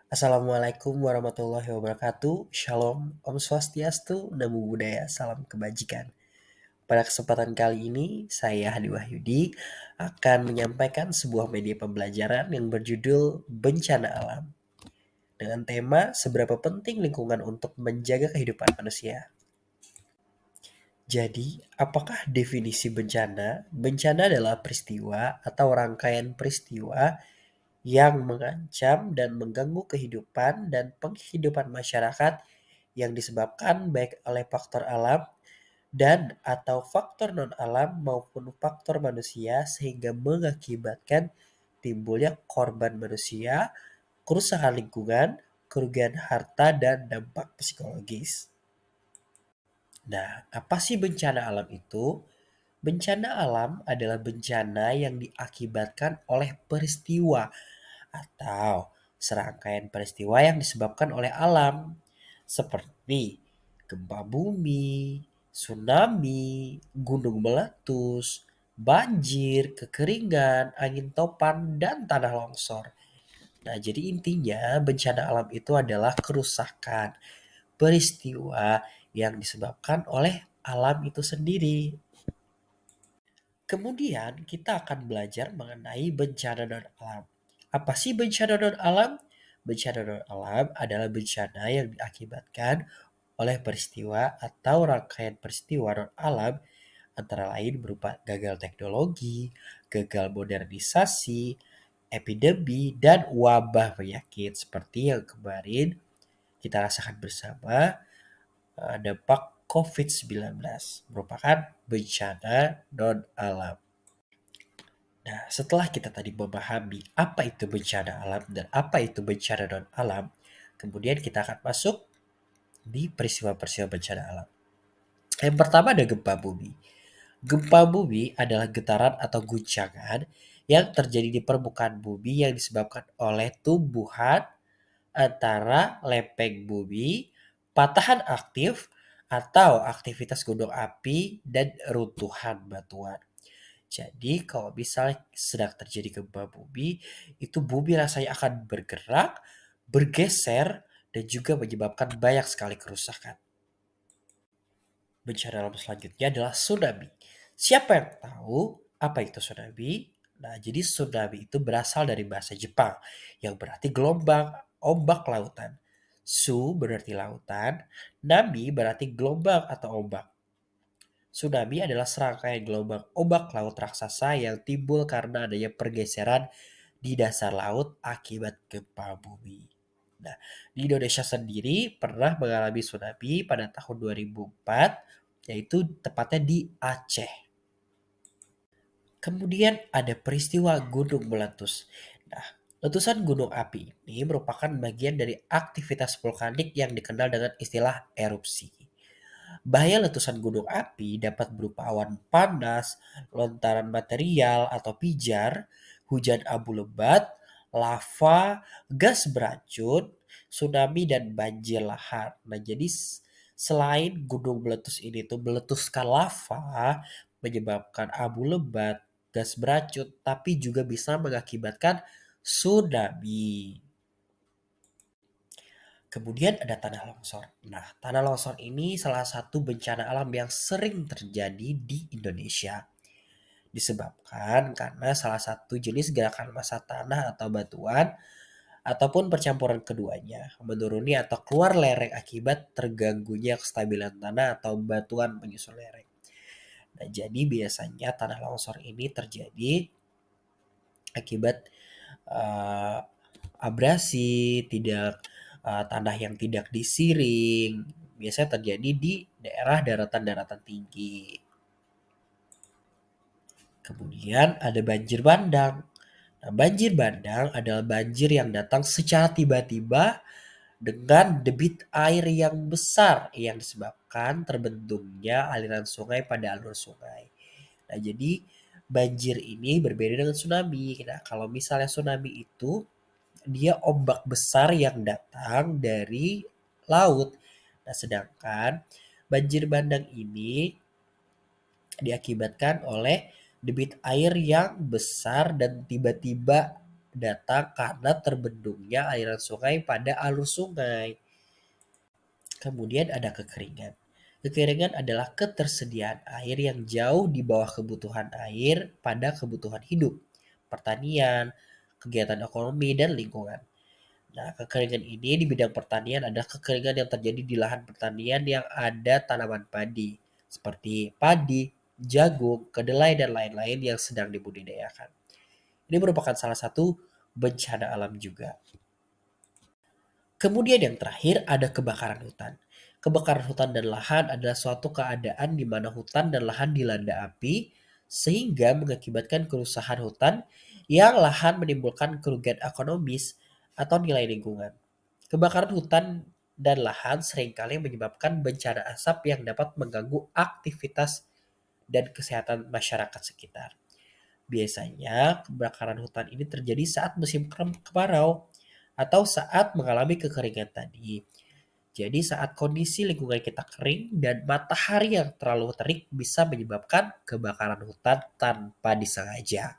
Assalamualaikum warahmatullahi wabarakatuh. Shalom, Om Swastiastu, Namo Buddhaya, salam kebajikan. Pada kesempatan kali ini, saya Hadi Wahyudi akan menyampaikan sebuah media pembelajaran yang berjudul Bencana Alam dengan tema seberapa penting lingkungan untuk menjaga kehidupan manusia. Jadi, apakah definisi bencana? Bencana adalah peristiwa atau rangkaian peristiwa yang mengancam dan mengganggu kehidupan dan penghidupan masyarakat yang disebabkan baik oleh faktor alam dan atau faktor non-alam maupun faktor manusia sehingga mengakibatkan timbulnya korban manusia, kerusakan lingkungan, kerugian harta, dan dampak psikologis. Nah, apa sih bencana alam itu? Bencana alam adalah bencana yang diakibatkan oleh peristiwa atau serangkaian peristiwa yang disebabkan oleh alam seperti gempa bumi, tsunami, gunung meletus, banjir, kekeringan, angin topan, dan tanah longsor. Nah, jadi intinya bencana alam itu adalah kerusakan peristiwa yang disebabkan oleh alam itu sendiri. Kemudian kita akan belajar mengenai bencana non-alam. Apa sih bencana non-alam? Bencana non-alam adalah bencana yang diakibatkan oleh peristiwa atau rangkaian peristiwa non-alam antara lain berupa gagal teknologi, gagal modernisasi, epidemi, dan wabah penyakit seperti yang kemarin kita rasakan bersama dampak COVID-19 merupakan bencana non-alam. Nah, setelah kita tadi memahami apa itu bencana alam dan apa itu bencana non-alam, kemudian kita akan masuk di peristiwa-peristiwa bencana alam. Yang pertama ada gempa bumi. Gempa bumi adalah getaran atau guncangan yang terjadi di permukaan bumi yang disebabkan oleh tumbuhan antara lempeng bumi, patahan aktif, atau aktivitas gunung api dan runtuhan batuan. Jadi kalau misalnya sedang terjadi gempa bumi, itu bumi rasanya akan bergerak, bergeser, dan juga menyebabkan banyak sekali kerusakan. Bencana alam selanjutnya adalah tsunami. Siapa yang tahu apa itu tsunami? Nah, jadi tsunami itu berasal dari bahasa Jepang yang berarti gelombang, ombak lautan. Su berarti lautan, nami berarti gelombang atau ombak. Tsunami adalah serangkaian gelombang ombak laut raksasa yang timbul karena adanya pergeseran di dasar laut akibat gempa bumi. Nah, di Indonesia sendiri pernah mengalami tsunami pada tahun 2004, yaitu tepatnya di Aceh. Kemudian ada peristiwa gunung meletus. Nah, letusan gunung api ini merupakan bagian dari aktivitas vulkanik yang dikenal dengan istilah erupsi. Bahaya letusan gunung api dapat berupa awan panas, lontaran material atau pijar, hujan abu lebat, lava, gas beracun, tsunami, dan banjir lahar. Nah, jadi selain gunung meletus ini tuh meletuskan lava, menyebabkan abu lebat, gas beracun, tapi juga bisa mengakibatkan tsunami. Kemudian ada tanah longsor. Nah, tanah longsor ini salah satu bencana alam yang sering terjadi di Indonesia. Disebabkan karena salah satu jenis gerakan massa tanah atau batuan ataupun percampuran keduanya menuruni atau keluar lereng akibat terganggunya kestabilan tanah atau batuan menyusul lereng. Nah, jadi biasanya tanah longsor ini terjadi akibat uh, abrasi, tanah yang tidak disiring, biasanya terjadi di daerah daratan-daratan tinggi. Kemudian ada banjir bandang. Nah, banjir bandang adalah banjir yang datang secara tiba-tiba dengan debit air yang besar yang disebabkan terbentuknya aliran sungai pada alur sungai. Nah, jadi banjir ini berbeda dengan tsunami. Nah, kalau misalnya tsunami itu dia ombak besar yang datang dari laut. Nah, sedangkan banjir bandang ini diakibatkan oleh debit air yang besar dan tiba-tiba datang karena terbendungnya aliran sungai pada alur sungai. Kemudian ada kekeringan. Kekeringan adalah ketersediaan air yang jauh di bawah kebutuhan air pada kebutuhan hidup, pertanian, kegiatan ekonomi, dan lingkungan. Nah, kekeringan ini di bidang pertanian adalah kekeringan yang terjadi di lahan pertanian yang ada tanaman padi, seperti padi, jagung, kedelai, dan lain-lain yang sedang dibudidayakan. Ini merupakan salah satu bencana alam juga. Kemudian yang terakhir ada kebakaran hutan. Kebakaran hutan dan lahan adalah suatu keadaan di mana hutan dan lahan dilanda api sehingga mengakibatkan kerusakan hutan yang lahan menimbulkan kerugian ekonomis atau nilai lingkungan. Kebakaran hutan dan lahan seringkali menyebabkan bencana asap yang dapat mengganggu aktivitas dan kesehatan masyarakat sekitar. Biasanya kebakaran hutan ini terjadi saat musim kemarau atau saat mengalami kekeringan tadi. Jadi saat kondisi lingkungan kita kering dan matahari yang terlalu terik bisa menyebabkan kebakaran hutan tanpa disengaja.